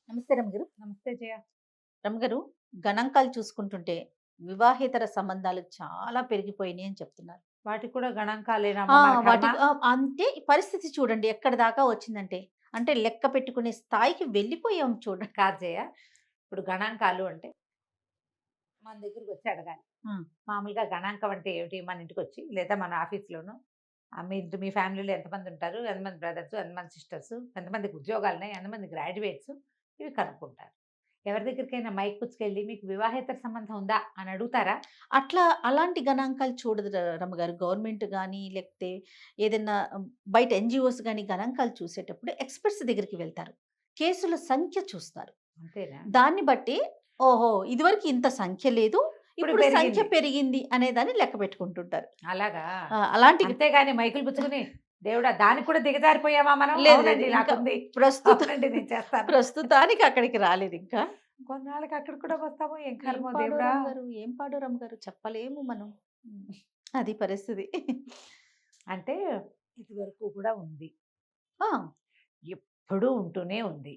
నమస్తే రమగారు. నమస్తే జయ. రమగారు, గణాంకాలు చూసుకుంటుంటే వివాహేతర సంబంధాలు చాలా పెరిగిపోయినాయి అని చెప్తున్నారు. వాటికి కూడా గణాంకాలేనమ్మ ఆ! మన కర్మ. వాటికి అంటే ఈ పరిస్థితి చూడండి ఎక్కడిదాకా వచ్చిందంటే, అంటే లెక్క పెట్టుకునే స్థాయికి వెళ్ళిపోయాం చూడండి. కాదు జయ. ఇప్పుడు గణాంకాలు అంటే మన దగ్గరకొచ్చి అడగాలి. ఆ! మామూలుగా గణాంకం అంటే ఏమిటి? మన ఇంటికొచ్చి లేదా మన ఆఫీస్‌లోనో మీ ఫ్యామిలీలో ఎంతమంది ఉంటారు? ఎంతమంది బ్రదర్స్? ఎంతమంది సిస్టర్స్? ఎంతమందికి ఉద్యోగాలున్నాయి? ఎంతమంది గ్రాడ్యుయేట్స్? ఇవి కనుక్కుంటారు. ఎవరి దగ్గరికైనా మైక్ పుచ్చుకెళ్ళి మీకు వివాహేతర సంబంధం ఉందా అని అడుగుతారా? అలాంటి గణాంకాలు చూడదు రమగారు. గవర్నమెంట్ గాని, లేకపోతే ఏదన్నా బయట ఎన్‌జీఓస్ గాని గణాంకాలు చూసేటప్పుడు ఎక్స్‌పర్ట్స్ దగ్గరికి వెళ్తారు. కేసుల సంఖ్య చూస్తారు. అంతేనా? దాన్ని బట్టి ఓహో! ఇదివరకు ఇంత సంఖ్య లేదు. ఇప్పుడు ఇప్పుడు సంఖ్య పెరిగింది. పెరిగింది అనేదాన్ని లెక్క పెట్టుకుంటుంటారు. అలాగా? అలాంటి అంతేగాని మైకులు పుచ్చుకొని దేవుడా! దానికి కూడా దిగజారిపోయామా మనం? లేదు లేదు. అవునండి ఇంకా నాకుంది. ప్రస్తుత అవునండి నేను చేస్తాను. ప్రస్తుతానికి అక్కడికి రాలేదింకా. కొన్నాళ్ళకి అక్కడికి కూడా వస్తామో ఏం ఏం కర్మో పాడో దేవుడా! రమ్మగారు, ఏం పాడో రమ్మగారు చెప్పలేము మనం. హ్మ్. అది పరిస్థితి. అంటే ఇదివరకు కూడా ఉంది. ఆ! ఎప్పుడూ ఉంటూనే ఉంది.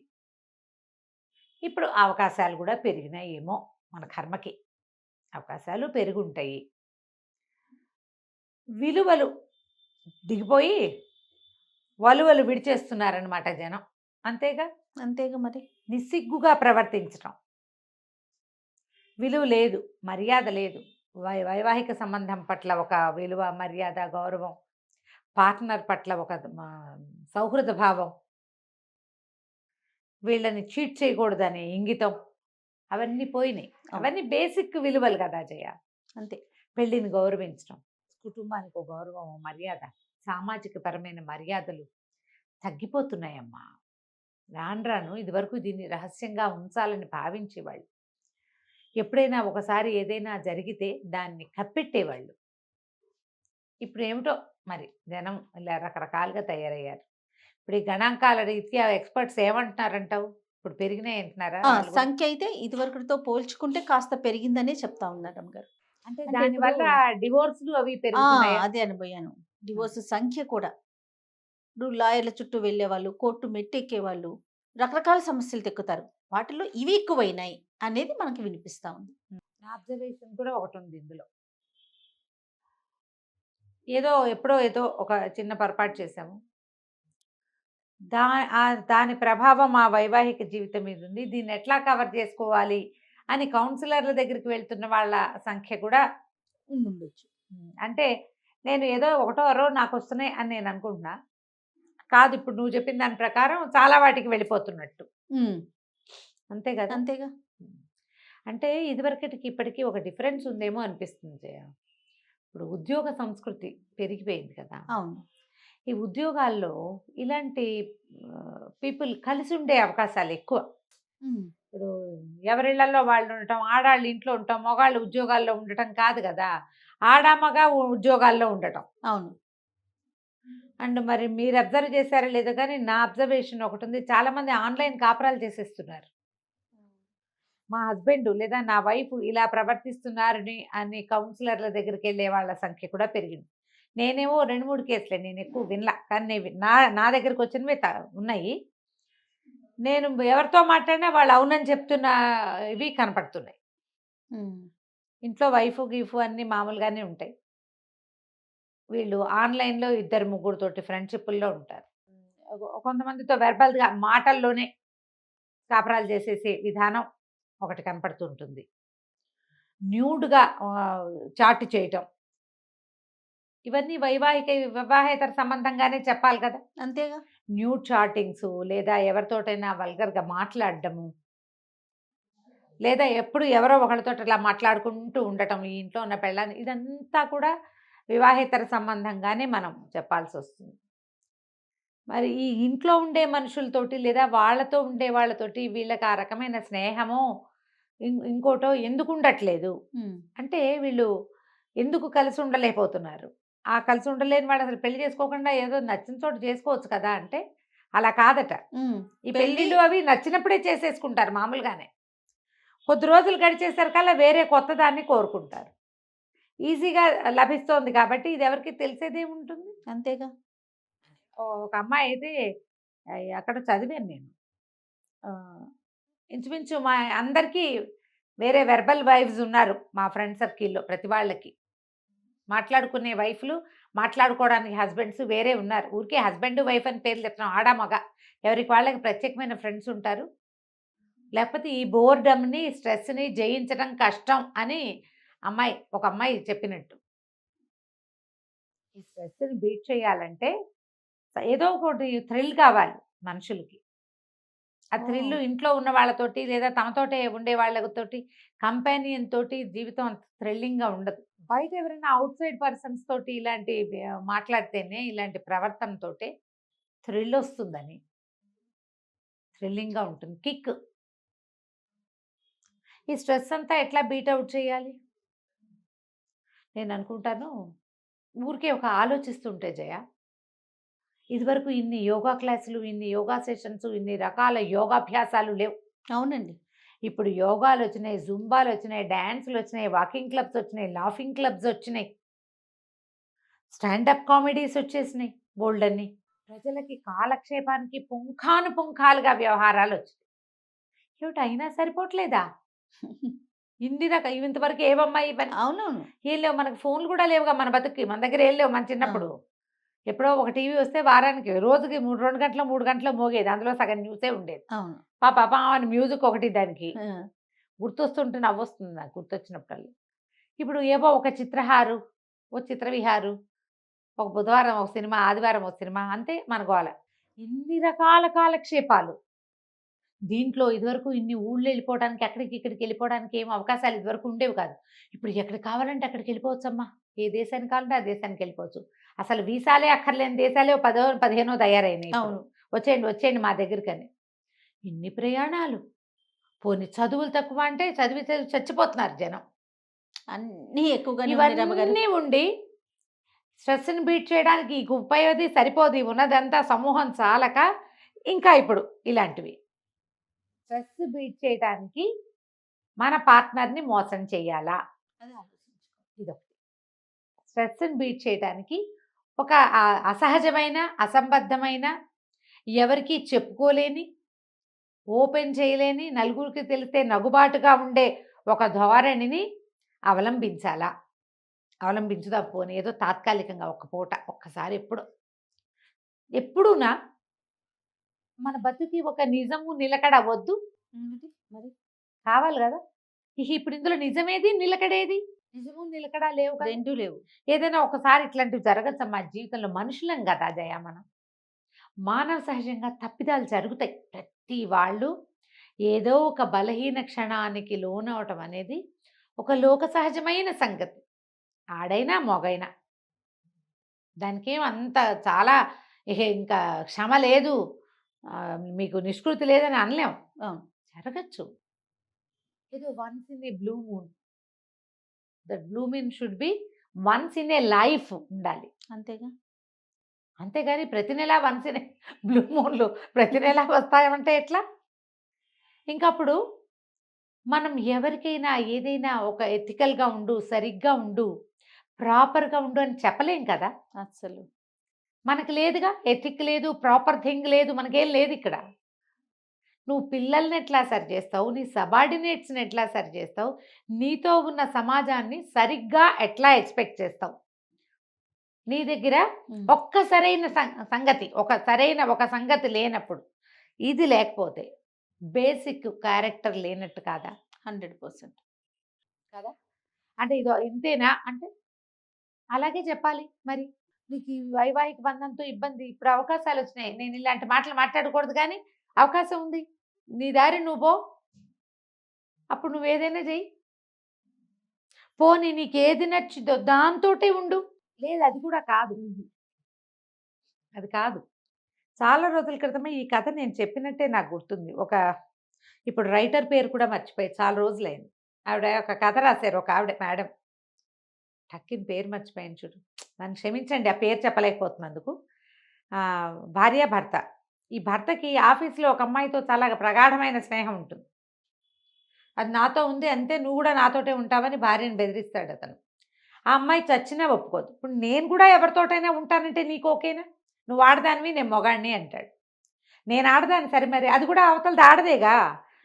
ఇప్పుడు అవకాశాలు కూడా పెరిగినాయేమో మన కర్మకి. అవకాశాలు పెరుగుంటాయి. విలువలు దిగిపోయి వలువలు విడిచేస్తున్నారనమాట జనం. అంతేగా? అంతేగా మరి. నిస్సిగ్గుగా ప్రవర్తించటం. విలువ లేదు, మర్యాద లేదు. వైవాహిక సంబంధం పట్ల ఒక విలువ, మర్యాద, గౌరవం, పార్ట్నర్ పట్ల ఒక సౌహృద భావం, వీళ్ళని చీట్ చేయకూడదనే ఇంగితం అవన్నీ పోయినాయి. అవును. అవన్నీ బేసిక్ విలువలు కదా జయ. అంతే. పెళ్ళిని గౌరవించడం, కుటుంబానికి ఒక గౌరవం, మర్యాద, సామాజిక పరమైన మర్యాదలు తగ్గిపోతున్నాయమ్మా. రాను రాను ఇదివరకు దీన్ని రహస్యంగా ఉంచాలని భావించేవాళ్ళు. ఎప్పుడైనా ఒకసారి ఏదైనా జరిగితే దాన్ని కప్పెట్టేవాళ్ళు. ఇప్పుడు ఏమిటో మరి జనం ఇలా రకరకాలుగా తయారయ్యారు. ఇప్పుడు ఈ గణాంకాల రీత్యా ఎక్స్‌పర్ట్స్ ఏమంటున్నారంటావు? ఇప్పుడు పెరిగినాయి అంటున్నారా వాళ్ళు కూడా? సంఖ్య అయితే ఇదివరకుటితో పోల్చుకుంటే కాస్త పెరిగిందనే చెప్తా ఉన్నారు రమ్మగారు. అంటే అంటే ఇప్పుడు దానివల్ల డివోర్స్‌లు అవి ఆ! పెరుగుతున్నాయా? అదే అనబోయాను. ఆ! డివోర్స్ సంఖ్య కూడా. ఇప్పుడు లాయర్‌ల చుట్టూ వెళ్ళేవాళ్ళు, కోర్టు మెట్టెక్కేవాళ్ళు, రకరకాల సమస్యలు తెక్కుతారు. వాటిల్లో ఇవి ఎక్కువైనాయి అనేది మనకి వినిపిస్తా ఉంది. నా అబ్జర్వేషన్ కూడా ఒకటుంది ఇందులో. ఏదో ఎప్పుడో ఏదో ఒక చిన్న పొరపాటు చేశాము. దా దాని ప్రభావం ఆ వైవాహిక జీవితం మీద ఉంది. దీన్ని ఎట్లా కవర్ చేసుకోవాలి అని కౌన్సిలర్‌ల దగ్గరికి వెళ్తున్న వాళ్ళ సంఖ్య కూడా ఉండుండొచ్చు. అంటే నేను ఏదో ఒకటో అరో నాకొస్తున్నాయి అని నేను అనుకుంటున్నా. కాదు ఇప్పుడు నువ్వు చెప్పిన దాని ప్రకారం చాలా వాటికి వెళ్ళిపోతున్నట్టు. హ్మ్. అంతే గదా! అంతేగా. హ్మ్. అంటే ఇదివరకటికి ఇప్పటికి ఒక డిఫరెన్స్ ఉందేమో అనిపిస్తుంది జయ. ఇప్పుడు ఉద్యోగ సంస్కృతి పెరిగిపోయింది కదా! అవును. ఈ ఉద్యోగాల్లో ఇలాంటి పీపుల్ కలిసి ఉండే అవకాశాలు ఎక్కువ. హ్మ్. ఇప్పుడు ఎవరిళ్ళల్లో వాళ్ళు ఉండటం, ఆడాళ్ళు ఇంట్లో ఉండటం, మగవాళ్ళు ఉద్యోగాల్లో ఉండటం కాదు గదా! ఆడ, మగ ఉద్యోగాల్లో ఉండటం. అవును. అండ్ మరి మీరు అబ్జర్వ్ చేశారో లేదో కానీ నా అబ్జర్వేషన్ ఒకటుంది. చాలామంది ఆన్‌లైన్ కాపురాలు చేసేస్తున్నారు. మా హస్బెండ్ లేదా నా వైఫ్ ఇలా ప్రవర్తిస్తున్నారని అని కౌన్సిలర్‌ల దగ్గరికెళ్ళే వాళ్ళ సంఖ్య కూడా పెరిగింది. నేనేమో 2, 3 కేసులే నేనెక్కువ వినలా. కానీ నా నా దగ్గరకొచ్చినవే ఉన్నాయి. నేను ఎవరితో మాట్లాడినా వాళ్ళు అవునని చెప్తున్న ఇవి కనపడుతున్నాయి. హ్మ్. ఇంట్లో వైఫు, గీఫు అన్నీ మామూలుగానే ఉంటాయి. వీళ్ళు ఆన్‌లైన్‌లో ఇద్దరు, ముగ్గురితోటి ఫ్రెండ్‌షిప్పుల్లో ఉంటారు. కొంతమందితో వెర్బల్‌గా మాటల్లోనే కాపరాలు చేసేసే విధానం ఒకటి కనపడుతూ ఉంటుంది. న్యూడ్‌గా చాట్ చేయటం. ఇవన్నీ వివాహేతర సంబంధంగానే చెప్పాలి కదా! అంతేగా. న్యూడ్ చాటింగ్సు లేదా ఎవరితోటైనా వల్గర్‌గా మాట్లాడడము. లేదా ఎప్పుడు ఎవరో ఒకళ్ళతోటి అలా మాట్లాడుకుంటూ ఉండటం. ఈ ఇంట్లో ఉన్న పెళ్ళాన్ని ఇదంతా కూడా వివాహేతర సంబంధంగానే మనం చెప్పాల్సొస్తుంది. మరి ఈ ఇంట్లో ఉండే మనుషులతోటి లేదా వాళ్ళతో ఉండే వాళ్ళతోటి వీళ్ళకి ఆ రకమైన స్నేహమో, ఇంకోటో ఎందుకు ఉండట్లేదు? హ్మ్. అంటే వీళ్ళు ఎందుకు కలిసి ఉండలేకపోతున్నారు? ఆ కలిసి ఉండలేని వాడు అసలు పెళ్లి చేసుకోకుండా ఏదో నచ్చిన చోట చేసుకోవచ్చు కదా! అంటే అలా కాదట. హ్మ్. ఈ పెళ్లి పెళ్ళిళ్ళు అవి నచ్చినప్పుడే చేసేసుకుంటారు మామూలుగానే. కొద్ది రోజులు గడిచేసరికల్లా వేరే కొత్తదాన్ని కోరుకుంటారు. ఈజీగా లభిస్తోంది కాబట్టి ఇది ఎవరికీ తెలిసేదేముంటుంది? అంతేగా. ఒక అమ్మాయి అయితే ఎక్కడో చదివాను నేను. ఆహ్, ఇంచుమించు మా అందరికీ వేరే వెర్బల్ వైఫ్స్ ఉన్నారు మా ఫ్రెండ్ సర్కిల్‌లో ప్రతి వాళ్ళకి. మాట్లాడుకునే వైఫ్‌లు, మాట్లాడుకోవడానికి హస్బెండ్స్ వేరే ఉన్నారు. ఊరికే హస్బెండ్, వైఫ్ అని పేర్లు చెప్తున్నాం. ఆడ, మగ ఎవరికి వాళ్ళకి ప్రత్యేకమైన ఫ్రెండ్స్ ఉంటారు. లేకపోతే ఈ బోర్డమ్‌ని, స్ట్రెస్‌ని జయించడం కష్టం అని ఒక అమ్మాయి చెప్పినట్టు. ఈ స్ట్రెస్‌ని బీట్ చేయాలంటే ఏదో ఒకటి థ్రిల్ కావాలి మనుషులకి. ఆ థ్రిల్ ఓహ్! ఇంట్లో ఉన్న వాళ్ళతోటి లేదా తమతోటే ఉండే వాళ్ళతోటి కంపానియన్ తోటి జీవితం అంత థ్రిల్లింగ్‌గా ఉండదు. బయట ఎవరైనా ఔట్‌సైడ్ పర్సన్స్ తోటి ఇలాంటి మాట్లాడితేనే ఇలాంటి ప్రవర్తనతోటే థ్రిల్ వస్తుందని. థ్రిల్లింగ్‌గా ఉంటుంది. కిక్. ఈ స్ట్రెస్ అంతా ఎట్లా బీట్ ఔట్ చేయాలి? నేననుకుంటాను ఊరికే ఒక ఆలోచిస్తుంటే జయ, ఇదివరకు ఇన్ని యోగా క్లాసులు, ఇన్ని యోగా సెషన్స్, ఇన్ని రకాల యోగాభ్యాసాలు లేవు. అవునండి. ఇప్పుడు యోగాలొచ్చినాయి, జుంబాలొచ్చినాయి, డాన్సులొచ్చినాయి, వాకింగ్ క్లబ్స్ వచ్చినాయి, లాఫింగ్ క్లబ్స్ వచ్చినాయి. స్టాండప్ కామెడీస్ వచ్చేసినాయి బోలెడన్ని. ప్రజలకి కాలక్షేపానికి పుంఖానుపుంఖాలుగా వ్యవహారాలొచ్చినాయి. ఏమిటి అయినా సరిపోవట్లేదా? ఇంతవరకు ఏవమ్మా ఇవన్నీ? అవునవును. ఏం లేవు. మనకు ఫోన్‌లు కూడా లేవుగా మన బతుక్కి. మన దగ్గర ఏం లేవు మన చిన్నప్పుడు. అవును. ఎప్పుడో ఒక టీవీ వస్తే వారానికి, రోజుకి 2 గంటలో, 3 గంటలో మోగేది. అందులో సగం న్యూసే ఉండేది. అవును. పాపా అని మ్యూజిక్ ఒకటి దానికి. ఆ! గుర్తొస్తుంటే నవ్వొస్తుంది నాకు గుర్తొచ్చినప్పుడల్లా. ఇప్పుడు ఏవో ఒక చిత్రహారు, ఓ చిత్రవిహారు, ఒక బుధవారం ఒక సినిమా, ఆదివారం ఒక సినిమా అంతే మన గోల. ఇన్ని రకాల కాలక్షేపాలు. దీంట్లో ఇదివరకు ఇన్ని ఊళ్ళు వెళ్ళిపోవడానికి, అక్కడికి ఇక్కడికి వెళ్ళిపోవడానికి ఏం అవకాశాలు ఇదివరకు ఉండేవి కాదు. ఇప్పుడు ఎక్కడికి కావాలంటే అక్కడికి వెళ్ళిపోవచ్చమ్మా. ఏ దేశానికి కావాలంటే ఆ దేశానికి వెళ్ళిపోవచ్చు. అసలు వీసాలే అక్కర్లేని దేశాలే 10, 15 తయారైనాయి ఇప్పుడు. అవును. వచ్చేయండి, వచ్చేయండి మా దగ్గరికని. ఇన్ని ప్రయాణాలు. పోనీ చదువులు తక్కువ అంటే చదివి చదివి చచ్చిపోతున్నారు జనం. అన్నీ ఎక్కువగానే ఉన్నాయి రమ్మగారు. ఇవన్నీ ఉండి స్ట్రెస్‌ని బీట్ చేయడానికి ఈ 30 సరిపోదు. ఈ ఉన్నదంతా సమూహం చాలక ఇంకా ఇప్పుడు ఇలాంటివి. స్ట్రెస్ బీట్ చేయడానికి మన పార్ట్నర్‌ని మోసం చేయాలా? అది ఆలోచించుకో. ఇదొకటి. స్ట్రెస్‌ని బీట్ చేయడానికి ఒక అసహజమైన, అసంబద్ధమైన, ఎవరికీ చెప్పుకోలేని, ఓపెన్ చేయలేని, నలుగురికి తెలిస్తే నగుబాటుగా ఉండే ఒక ధోరణిని అవలంబించాలా? అవలంబించుదాం పోనీ ఏదో తాత్కాలికంగా ఒక్క పూట, ఒక్కసారి ఎప్పుడో. ఎప్పుడూనా మన బతుకి ఒక నిజము, నిలకడ వద్దు? మరి కావాలి గదా! ఇప్పుడు ఇందులో నిజమేది? నిలకడేది? నిజము, నిలకడ లేవు కదా! 2 లేవు. ఏదైనా ఒకసారి ఇట్లాంటివి జరగచ్చమ్మా జీవితంలో. మనుషులం గదా జయ మనం. మానవ సహజంగా తప్పిదాలు జరుగుతాయి. ప్రతి వాళ్ళు ఏదో ఒక బలహీన క్షణానికి లోనవటం అనేది ఒక లోక సహజమైన సంగతి. ఆడైనా, మొగైనా. దానికేం అంత చాలా ఇంకా క్షమ లేదు, మీకు నిష్కృతి లేదని అనలేం. అవును. జరగచ్చు. ఏదో once in a blue moon. That blue moon should be once in a life ఉండాలి. అంతేగా. అంతేగాని ప్రతి నెల వన్స్ ఇన్ ఏ బ్లూ మూన్‌లు ప్రతి నెల వస్తాయంటే ఎట్లా? ఇంకప్పుడు మనం ఎవరికైనా ఏదైనా ఒక ఎథికల్‌గా ఉండు, సరిగ్గా ఉండు, ప్రాపర్‌గా ఉండు అని చెప్పలేం కదా! అస్సలు. మనకు లేదుగా. ఎథిక్ లేదు, ప్రాపర్ థింగ్ లేదు. మనకేం లేదిక్కడ. నువ్వు పిల్లల్ని ఎట్లా సరి చేస్తావు? నీ సబార్డినేట్స్‌ని ఎట్లా సరి చేస్తావు? నీతో ఉన్న సమాజాన్ని సరిగ్గా ఎట్లా ఎక్స్‌పెక్ట్ చేస్తావు? నీ దగ్గర హ్మ్. ఒక్క సరైన సంగతి, ఒక సంగతి లేనప్పుడు, ఇది లేకపోతే బేసిక్ క్యారెక్టర్ లేనట్టు కాదా? 100% కదా! అంటే ఇదో ఇంతేనా అంటే అలాగే చెప్పాలి మరి. నీకు ఈ వైవాహిక బంధంతో ఇబ్బంది. ఇప్పుడు అవకాశాలొచ్చినాయి. నేను ఇలాంటి మాటలు మాట్లాడకూడదు గానీ, అవకాశం ఉంది. నీ దారి నువ్వు పో. అప్పుడు నువ్వేదైనా చెయ్యి. పోనీ నీకేది నచ్చిద్దో దాంతోటే ఉండు. లేదు అది కూడా కాదు. అది కాదు. చాలా రోజుల క్రితమే ఈ కథ నేను చెప్పినట్టే నాకు గుర్తుంది. ఇప్పుడు రైటర్ పేరు కూడా మర్చిపోయా. చాలా రోజులైంది. ఆవిడ ఒక కథ రాశారు ఒక ఆవిడ మేడం. టక్కిన పేరు మర్చిపోయాను చూడు. నన్ను క్షమించండి ఆ పేరు చెప్పలేకపోతున్నందుకు. భార్య, భర్త. ఈ భర్తకి ఆఫీస్‌లో ఒక అమ్మాయితో చాలా ప్రగాఢమైన స్నేహం ఉంటుంది. అది నాతో ఉంది అంతే, నువ్వు కూడా నాతోటే ఉంటావని భార్యని బెదిరిస్తాడతను. ఆ అమ్మాయి చచ్చినా ఒప్పుకోదు. ఇప్పుడు నేను కూడా ఎవరితోటైనా ఉంటానంటే నీకు ఓకేనా? నువ్వు ఆడదానివి, నేను మొగాడిని అంటాడు. నేను ఆడదాన్ని సరే మరి అది కూడా అవతలది ఆడదేగా.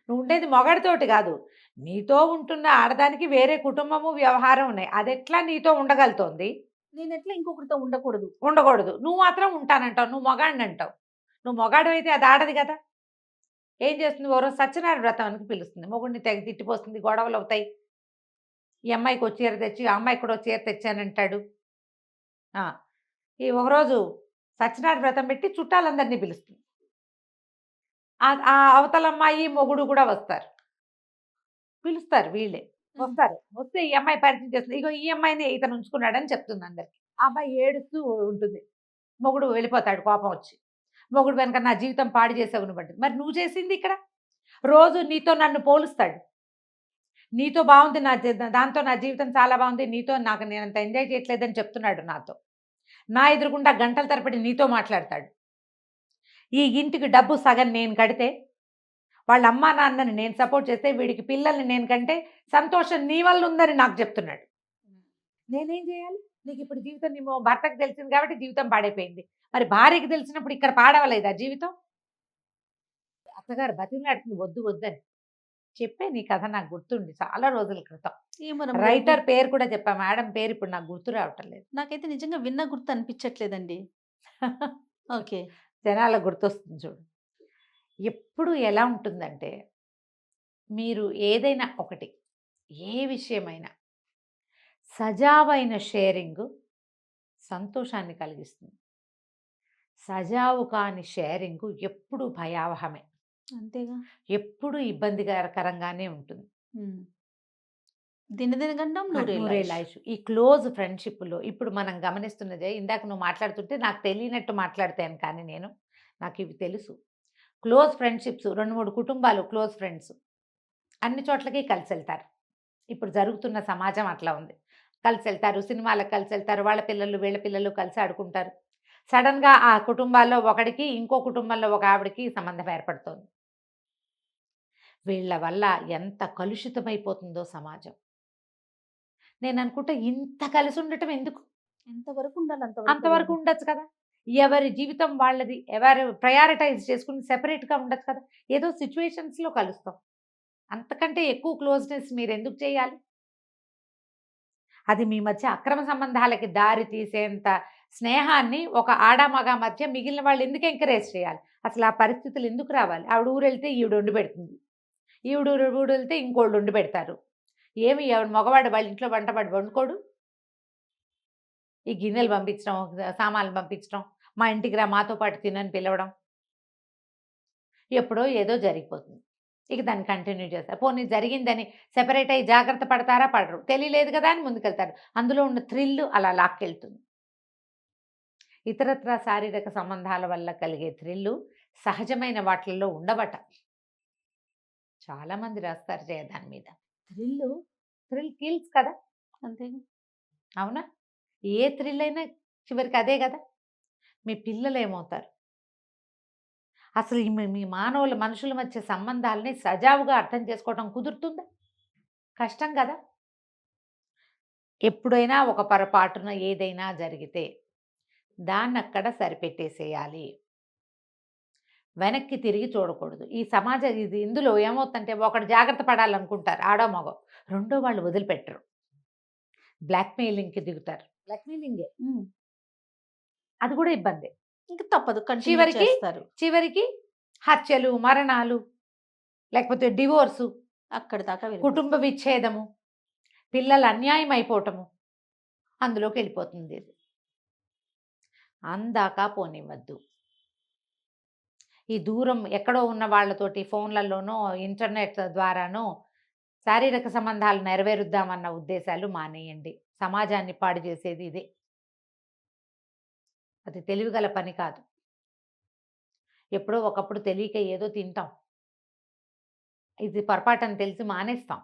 నువ్వు ఉండేది మొగాడితోటి కాదు. నీతో ఉంటున్న ఆడదానికి వేరే కుటుంబము, వ్యవహారం ఉన్నాయి. అదెట్లా నీతో ఉండగలుగుతోంది? నేనెట్లా ఇంకొకరితో ఉండకూడదు. ఉండకూడదు. నువ్వు మాత్రం ఉంటానంటావు. నువ్వు మొగాడినంటావు. నువ్వు మొగాడివైతే అది ఆడది కదా! ఏం చేస్తుంది? ఓ రోజు సత్యనారాయణ వ్రతానికి పిలుస్తుంది. మొగుడిని తెగ తిట్టిపోస్తుంది. గొడవలవుతాయి. ఈ అమ్మాయికో చీర తెచ్చి, ఆ అమ్మాయికి కూడా ఓ చీర తెచ్చానంటాడు. ఆ! ఈ ఒకరోజు సత్యనారాయణ వ్రతం పెట్టి చుట్టాలందరినీ పిలుస్తుంది. ఆ అవతలమ్మాయి, మొగుడు కూడా వస్తారు. పిలుస్తారు వీళ్ళే. హ్మ్. వస్తారు. వస్తే ఈ అమ్మాయి పరిచయం చేస్తుంది. ఇగో ఈ అమ్మాయిని ఇతను ఉంచుకున్నాడని చెప్తుంది అందరికి. ఆ అమ్మాయి ఏడుస్తూ ఉంటుంది. మొగుడు వెళ్ళిపోతాడు కోపం వచ్చి. మొగుడు వెనక నా జీవితం పాడు చేసావు నువ్వంటుంది. మరి నువ్వు చేసింది ఇక్కడ? రోజు నీతో నన్ను పోలుస్తాడు. నీతో బావుంది దాంతో నా జీవితం చాలా బావుంది. నీతో నాకు నేనంత ఎంజాయ్ చేయట్లేదని చెప్తున్నాడు నాతో. నా ఎదురుగుండా గంటల తరబడి నీతో మాట్లాడతాడు. ఈ ఇంటికి డబ్బు సగం నేను కడితే, వాళ్ళ అమ్మా నాన్నని నేను సపోర్ట్ చేస్తే, వీడికి పిల్లల్ని నేను కంటే సంతోషం నీ వల్ల ఉందని నాకు చెప్తున్నాడు. నేనేం చేయాలి? నీకు ఇప్పుడు జీవితం నీ భర్తకు తెలిసింది కాబట్టి జీవితం పాడైపోయింది. మరి భార్యకి తెలిసినప్పుడు ఇక్కడ పాడవలేదా జీవితం? అత్తగారు బతిమలాడుతుంది వద్దు వద్దని. చెప్పే నీ కథ నాకు గుర్తుంది చాలా రోజుల క్రితం. ఏమో రమ్య గారు రైటర్ పేరు కూడా చెప్పా. మేడం పేరు ఇప్పుడు నాకు గుర్తు రావటం లేదు. నాకైతే నిజంగా విన్న గుర్తు అనిపించట్లేదండి. ఓకే. జనాలకు గుర్తొస్తుంది చూడు. ఎప్పుడు ఎలా ఉంటుందంటే, మీరు ఏదైనా ఒకటి, ఏ విషయమైనా సజావైన షేరింగు సంతోషాన్ని కలిగిస్తుంది. సజావు కాని షేరింగు ఎప్పుడు భయావహమే. అంతేగా. ఎప్పుడు ఇబ్బందికరంగానే ఉంటుంది. హ్మ్. దినదినగండం నూరేళ్ల నూరేళ్ళ ఆయుష్. ఆయుష్. ఈ క్లోజ్ ఫ్రెండ్‌షిప్‌లో ఇప్పుడు మనం గమనిస్తున్నదే ఇందాక నువ్వు మాట్లాడుతుంటే నాకు తెలియనట్టు మాట్లాడతాను కానీ నేను. నాకివి తెలుసు. క్లోజ్ ఫ్రెండ్‌షిప్స్ 2, 3 కుటుంబాలు క్లోజ్ ఫ్రెండ్స్. అన్ని చోట్లకి కలిసెళ్తారు. ఇప్పుడు జరుగుతున్న సమాజం అట్లా ఉంది. కలిసెళ్తారు, సినిమాలకు కలిసెళ్తారు. వాళ్ళ పిల్లలు, వీళ్ళ పిల్లలు కలిసి ఆడుకుంటారు. సడెన్‌గా ఆ కుటుంబాల్లో ఒకడికి, ఇంకో కుటుంబంలో ఒక ఆవిడకి సంబంధం ఏర్పడుతోంది. వీళ్ళ వల్ల ఎంత కలుషితమైపోతుందో సమాజం. నేననుకుంటా ఇంత కలిసి ఉండటం ఎందుకు? ఎంతవరకు ఉండాలి అంతవరకు అంతవరకు ఉండాలి. ఉండొచ్చు కదా! ఎవరి జీవితం వాళ్ళది. ఎవరు ప్రయారిటైజ్ చేసుకొని సెపరేట్‌గా ఉండొచ్చు కదా! ఏదో సిట్యుయేషన్స్‌లో కలుస్తాం. అంతకంటే ఎక్కువ క్లోజ్‌నెస్ మీరెందుకు చేయాలి? అది మీ మధ్య అక్రమ సంబంధాలకి దారి తీసేంత స్నేహాన్ని ఒక ఆడ, మగ మధ్య మిగిలిన వాళ్ళు ఎందుకు ఎంకరేజ్ చేయాలి? అసలు ఆ పరిస్థితులు ఎందుకు రావాలి? ఆవిడ ఊరెళ్తే ఈవిడ వండి పెడుతుంది. ఈవిడ ఊరెళ్తే ఇంకోళ్ళు వండి పెడతారు. ఏమి ఎవడు మగవాడు వాళ్ళ ఇంట్లో వంటవాడు వండుకోడు? ఈ గిన్నెలు పంపించడం, సామాన్లు పంపించడం, మా ఇంటికి రా మాతో పాటు తినని పిలవడం. ఎప్పుడో ఏదో జరిగిపోతుంది. ఇక దాన్ని కంటిన్యూ చేస్తారు. పోనీ జరిగిందని సెపరేట్ అయ్యి జాగ్రత్త పడతారా? పడరు. తెలియలేదు కదా అని ముందుకెళ్తారు. అందులో ఉన్న థ్రిల్ అలా లాక్కెళ్తుంది. ఇతరత్రా శారీరక సంబంధాల వల్ల కలిగే థ్రిల్లు సహజమైన వాటిల్లో ఉండవట. చాలామంది రాస్తారు దాని మీద. థ్రిల్ కిల్స్ కదా! అంతేగా. అవునా? ఏ థ్రిల్ అయినా చివరికి అదే కదా! మీ పిల్లలు ఏమవుతారు? అసలు ఈ మీ మానవుల మనుషుల మధ్య సంబంధాలని సజావుగా అర్థం చేసుకోవడం కుదురుతుందా? కష్టం కదా! ఎప్పుడైనా ఒక పొరపాటున ఏదైనా జరిగితే దాన్నక్కడ సరిపెట్టేసేయాలి. వెనక్కి తిరిగి చూడకూడదు. ఈ ఇందులో ఏమవుతుందంటే ఒకడు జాగ్రత్త పడాలనుకుంటారు ఆడో మగో. రెండో వాళ్ళు వదిలిపెట్టరు. బ్లాక్‌మెయిలింగ్‌కి దిగుతారు. బ్లాక్‌మెయిలింగే. హ్మ్. అది కూడా ఇబ్బందే. ఇంక తప్పదు. కంటిన్యూ చివరికి చేస్తారు. చివరికి హత్యలు, మరణాలు, లేకపోతే డివోర్సు, అక్కడి దాకా వెళ్ళిపోతుంది. కుటుంబ విచ్ఛేదము, పిల్లలు అన్యాయం అయిపోవటము అందులోకెళ్ళిపోతుంది ఇది. అందాక పోనివ్వద్దు. ఈ దూరం ఎక్కడో ఉన్న వాళ్ళతోటి ఫోన్లలోనో, ఇంటర్నెట్ ద్వారానో శారీరక సంబంధాలు నెరవేరుద్దామన్న ఉద్దేశాలు మానేయండి. సమాజాన్ని పాడు చేసేది ఇదే. అది తెలివిగల పని కాదు. ఎప్పుడో ఒకప్పుడు తెలియక ఏదో తింటాం. ఇది పొరపాటని తెలిసి మానేస్తాం.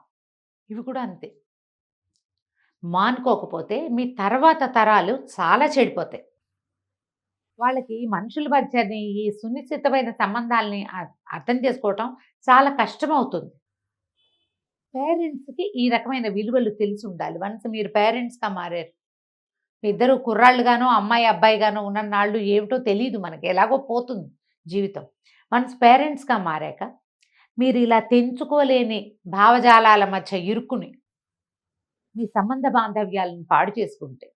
ఇవి కూడా అంతే. మానుకోకపోతే మీ తర్వాత తరాలు చాలా చెడిపోతాయి. వాళ్ళకి మనుషుల మధ్యని ఈ సునిశ్చితమైన సంబంధాలని అర్థం చేసుకోవటం చాలా కష్టమవుతుంది. పేరెంట్స్‌కి ఈ రకమైన విలువలు తెలిసి ఉండాలి. వన్స్ మీరు పేరెంట్స్‌గా మారారు. మీ ఇద్దరు కుర్రాళ్ళుగానో, అమ్మాయి, అబ్బాయిగానో ఉన్నన్నాళ్ళు ఏమిటో తెలీదు మనకి. ఎలాగో పోతుంది జీవితం. వన్స్ పేరెంట్స్‌గా మారాక మీరు ఇలా తెంచుకోలేని భావజాలాల మధ్య ఇరుక్కుని మీ సంబంధ బాంధవ్యాలను పాడు చేసుకుంటే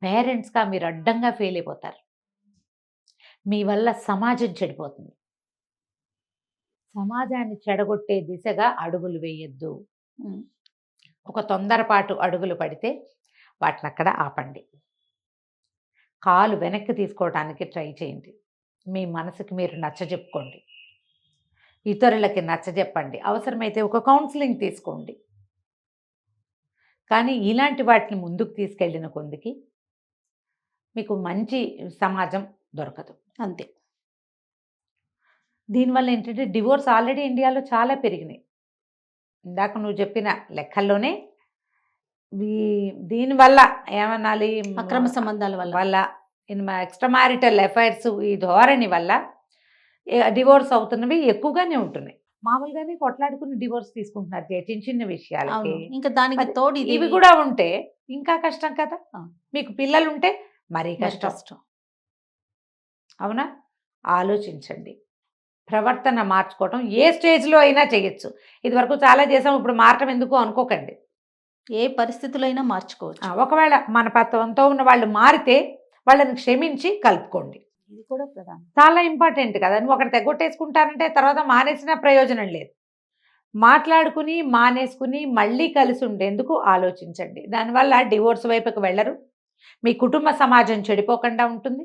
పేరెంట్స్గా మీరు అడ్డంగా ఫెయిల్ అయిపోతారు. మీ వల్ల సమాజం చెడిపోతుంది. సమాజాన్ని చెడగొట్టే దిశగా అడుగులు వేయొద్దు. ఉమ్, ఒక తొందరపాటు అడుగులు పడితే వాటిని అక్కడ ఆపండి. కాలు వెనక్కి తీసుకోవడానికి ట్రై చేయండి. మీ మనసుకి మీరు నచ్చజెప్పుకోండి. ఇతరులకి నచ్చజెప్పండి. అవసరమైతే ఒక కౌన్సిలింగ్ తీసుకోండి. కానీ ఇలాంటి వాటిని ముందుకు తీసుకెళ్ళిన కొందికి మీకు మంచి సమాజం దొరకదు. అంతే. దీనివల్ల ఏంటంటే డివోర్స్ ఆల్రెడీ ఇండియాలో చాలా పెరిగినాయి. ఇందాక నువ్వు చెప్పిన లెక్కల్లోనే దీనివల్ల ఏమనాలి, అక్రమ సంబంధాల వల్ల వల్ల ఎక్స్ట్రా మ్యారిటల్ అఫైర్స్ ఈ ధోరణి వల్ల డివోర్స్ అవుతున్నవి ఎక్కువగానే ఉంటున్నాయి. మామూలుగానే కొట్లాడుకుని డివోర్స్ తీసుకుంటున్నారు చిన్న చిన్న విషయాలకి. అవును. ఇంకా దానికి తోడు ఇది ఇవి కూడా ఉంటే ఇంకా కష్టం కదా. ఆ. మీకు పిల్లలు ఉంటే మరీ మరి కష్టం. కష్టం. అవునా? ఆలోచించండి. ప్రవర్తన మార్చుకోవటం ఏ స్టేజ్లో అయినా చేయొచ్చు. ఇది వరకు చాలా చేసాం, ఇప్పుడు మారటం ఎందుకు అనుకోకండి. ఏ పరిస్థితుల్లో అయినా మార్చుకోవచ్చు. ఒకవేళ మన పత్వంతో ఉన్న వాళ్ళు మారితే వాళ్ళని క్షమించి కలుపుకోండి. ఇది కూడా ప్రధానం. చాలా ఇంపార్టెంట్ కదా. నువ్వు ఒకటి తెగొట్టేసుకుంటానంటే తర్వాత మానేసిన ప్రయోజనం లేదు. మాట్లాడుకుని మానేసుకుని మళ్ళీ కలిసి ఉండేందుకు ఆలోచించండి. దానివల్ల డివోర్స్ వైపుకి వెళ్ళరు. మీ కుటుంబ సమాజం చెడిపోకుండా ఉంటుంది.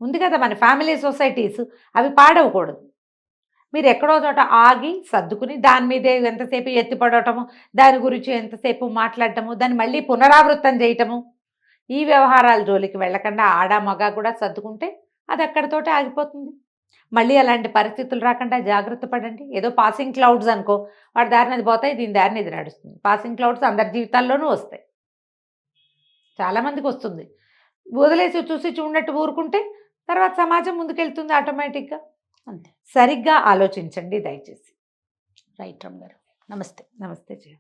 ఉంది కదా మన ఫ్యామిలీ సొసైటీస్, అవి పాడవకూడదు. మీరు ఎక్కడో చోట ఆగి సర్దుకుని దాని మీదే ఎంతసేపు ఎత్తిపడటము, దాని గురించి ఎంతసేపు మాట్లాడటము, దాన్ని మళ్ళీ పునరావృతం చేయటము, ఈ వ్యవహారాల జోలికి వెళ్ళకుండా ఆడ మగ కూడా సర్దుకుంటే అది అక్కడితోటే ఆగిపోతుంది. మళ్ళీ అలాంటి పరిస్థితులు రాకుండా జాగ్రత్త పడండి. ఏదో పాసింగ్ క్లౌడ్స్ అనుకో, వాడి దారిని అది పోతాయి, దీని దారిని ఇది నడుస్తుంది. పాసింగ్ క్లౌడ్స్ అందరి జీవితాల్లోనూ వస్తాయి. చాలామందికి వస్తుంది. వదిలేసి చూసి చూడనట్టు ఊరుకుంటే తర్వాత సమాజం ముందుకెళ్తుంది ఆటోమేటిక్గా. అంతే. సరిగ్గా ఆలోచించండి దయచేసి. రైట్ రమ్య గారు. నమస్తే. నమస్తే జయ.